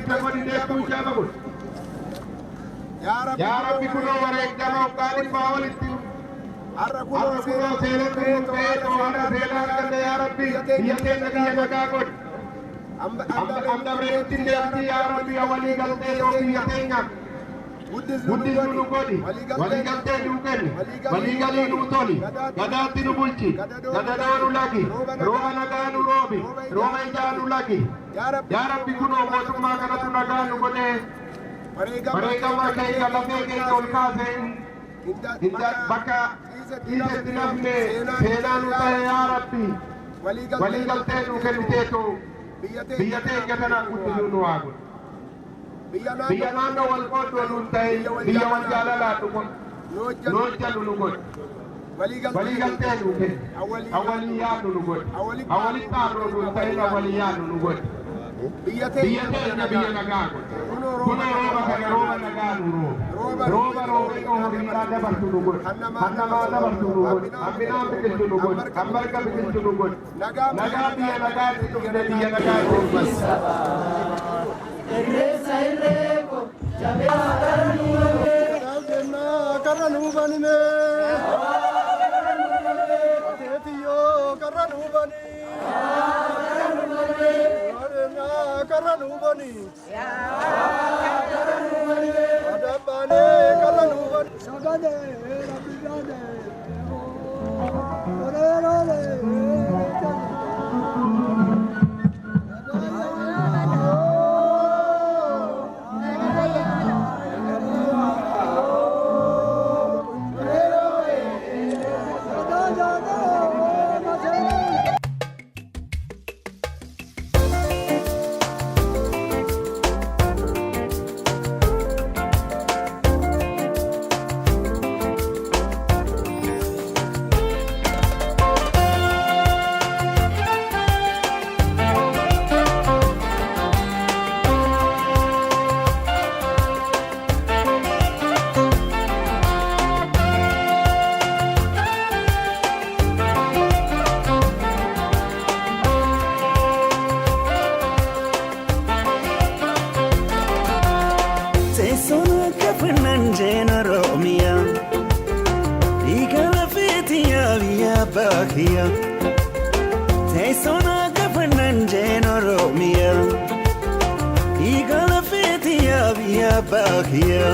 تقولي ده كوشا بقول يا ربي كنا وريك جماعة وقالي باولتي أركونا سيرك بيت وانا سيرك يا ربي يتين نبي نجاكون أم دبرتين دبتي يا ربي أولي قلبي لوكي يتينك Buddhi nu kodi, wali galte nu keni, wali gali nu toli, gadati nu bulchi, gadada nu lagi, roba naga nu robi, roba ija nu lagi. Ya Rabbi kuno mosuma kana tu naga nu kode, mereka makai galate ke tolka se, inda baka ise dinamne sena nu tahe ya Rabbi, wali galte nu keni teto, biyate katana kutu nu agun. Biya nano wal qod wal untay biya wal jalala tukun no jalu nugot wali galte nuke awaliya nugot awali taro untay na awaliya nugot biyate nabiya nagago kuno roba naganu roba ko horira da bartu nugot hanna ma da bartu nugot ambina bikitu nugot ambarka bikitu nugot naga biya nagago bas Irreko, karanu bani me, atiyo karanu bani, karanu bani, ada bani karanu bani, sagade, rabigade, ore. Bakia, Taysona Gafanan Jano Romeo, Igala Fetia via Bakia,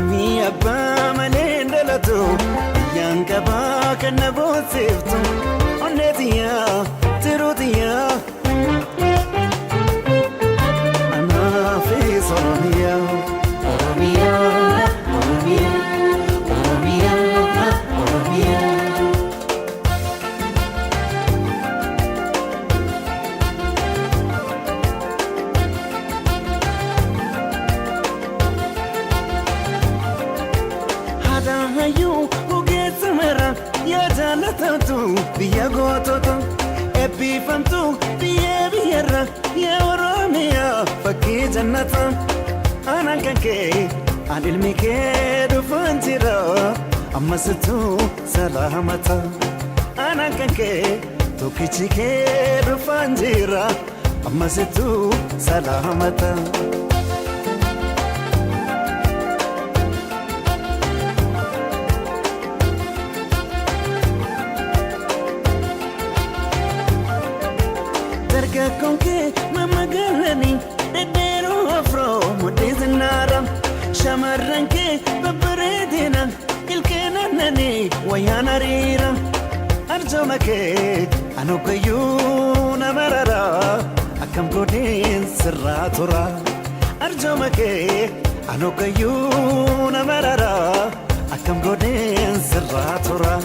Mia Bamanenda Lato, Yanka Baka Nabo Sifto, Onetia, Terotia, Anafis Romeo, Romeo, Romeo, Romeo, Romeo. Biya gototo, ebbifamtu, biya biyarra, ya Oromiya, fakkii jannata. Anaan kan kee, an ilmi kee dhufaan jira, ammasitu salaamata. Anaan kan kee, tokkichi kee dhufaan jira, ammasitu salaamata. Konke mama galani dedero afro mudizinara shamaranke babredina ilkena nani wayana rira arjomake anukayu namarara akam godin sirratura arjomake anukayu namarara akam godin sirratura.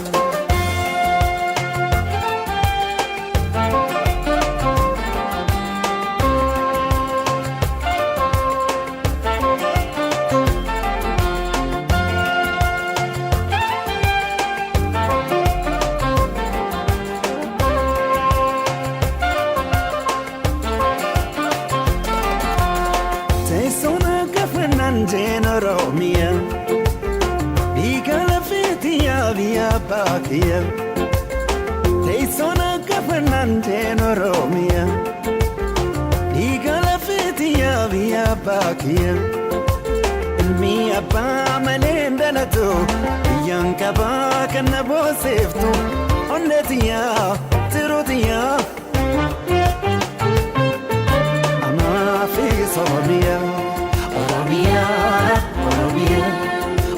Romeo, Igala Fetia via Bakia, Taysona Gafanante no Romeo, Igala Fetia via bakia ilmi abba malendalato yanka ba kana boseftu onnetia tirutia ama fi soromia oromia oromia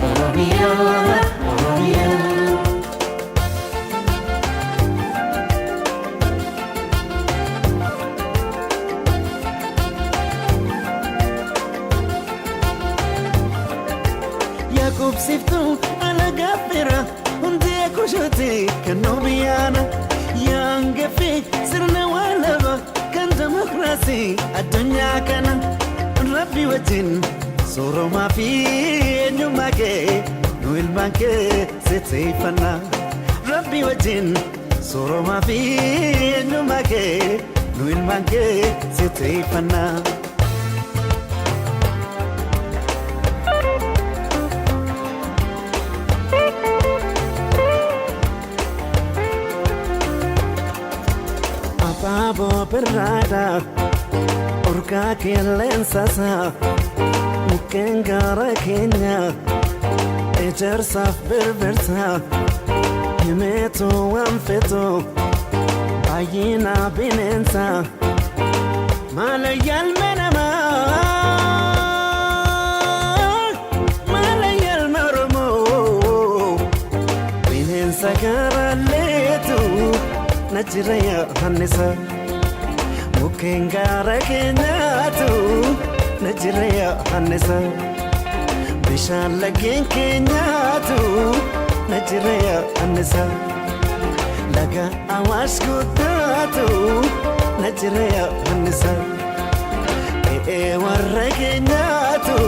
oromia oromia سيفتو على قفرة وندي كوشتي كنوبيانا يانقفي سرنا والبا كان ديمقراطي الدنيا كان ربي وجن صورو ما في نيوماكي نو المانكي ستيفنا ربي وجن صورو ما في نيوماكي نو المانكي ستيفنا Babo berada Urka kelen sasa Mungkin gara kenya Ejar saf berberta Yemeto amfeto Ayina binensa Malayal menama Malayal maromo Binensa gara letu Najiraya Hanisa Mukengara Kenyatu Najiraya Hanisa Bishala Kenyatu Najiraya Hanisa Laga Awash Kutatu Najiraya Hanisa Warra Kenyatu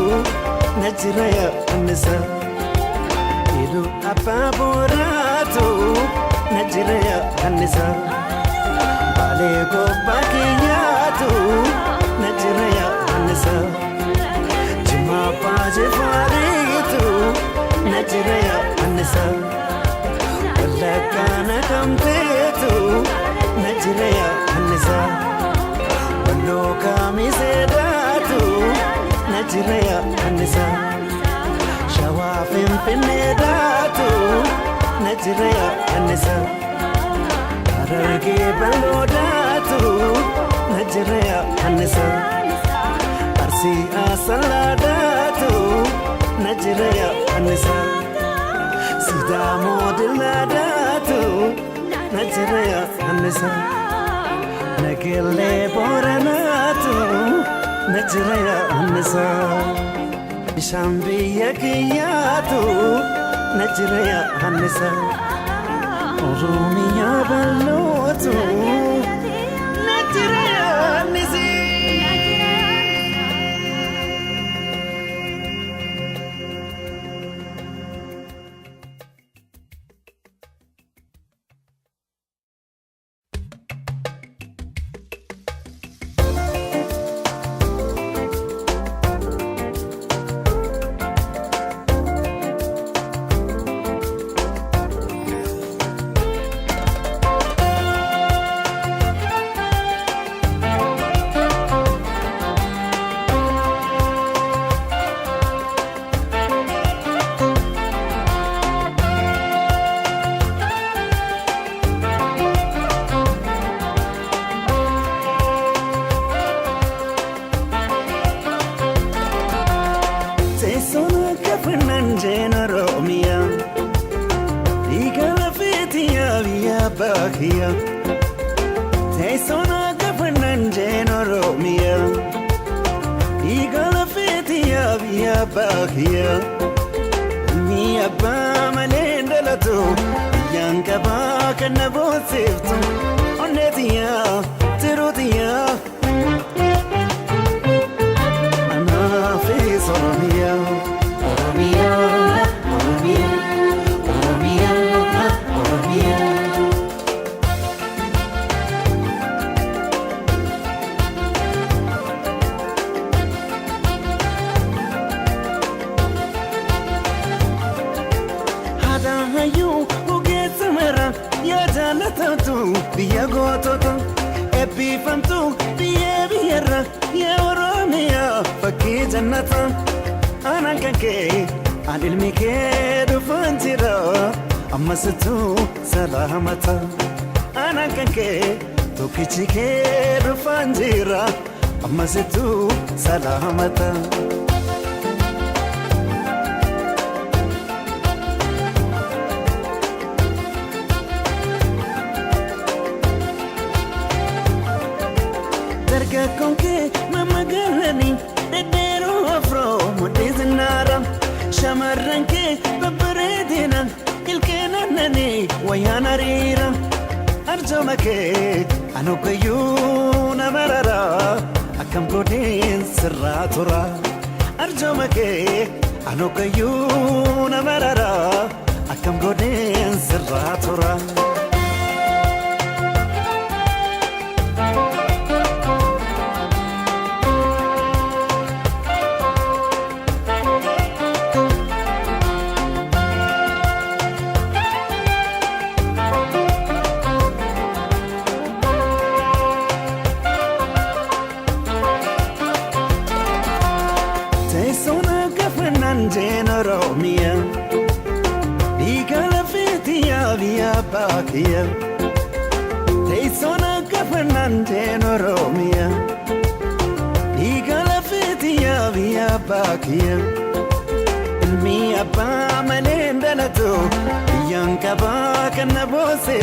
Najiraya Hanisa Ilu Apaboratu Najiraya Hanisa Balego Bakiyatu Najiraya Hanisa Jima Paje Faritu Najiraya Hanisa Walakana Kamtetu Najiraya Hanisa Waloka Misedatu Najiraya Hanisa Shawafim Pinedatu Najiraya Hanisa Arage Balodatu Najiraya Hanisa Arsi Asaladatu Najiraya Hanisa Sida Modiladatu Najiraya Hanisa Nagile Boranatu Najiraya Hanisa Shambiya Kiyatu Najiraya Hanisa Oromia Balotu Najiraya Hanisa Bakia Tesona Gafananjen Oromia Igala Fetia via Bakia Mia Bamalendalato Yanka Baka Nabosifto Onetia Tirotia Anafis Oromia Oromia Oromia Oromia Oromia Hayu Ugetmera Yajanatu Biagototo jannata aanan kan kee an ilmi kee dhufan jira ammasitu salaamata aanan kan kee tokkichi kee dhufan jira ammasitu salaamata konke mama galani dedero afro mudiznara shamaranke babredina ilkenanani wayanarira arjomake anokayuna marara akam godin sirratura arjomake anokayuna marara akam godin sirratura Oromia Igala fetia via bakia Teisona kafanante Oromia Igala fetia via bakia Ilmi abba malendalato Yankaba kanabose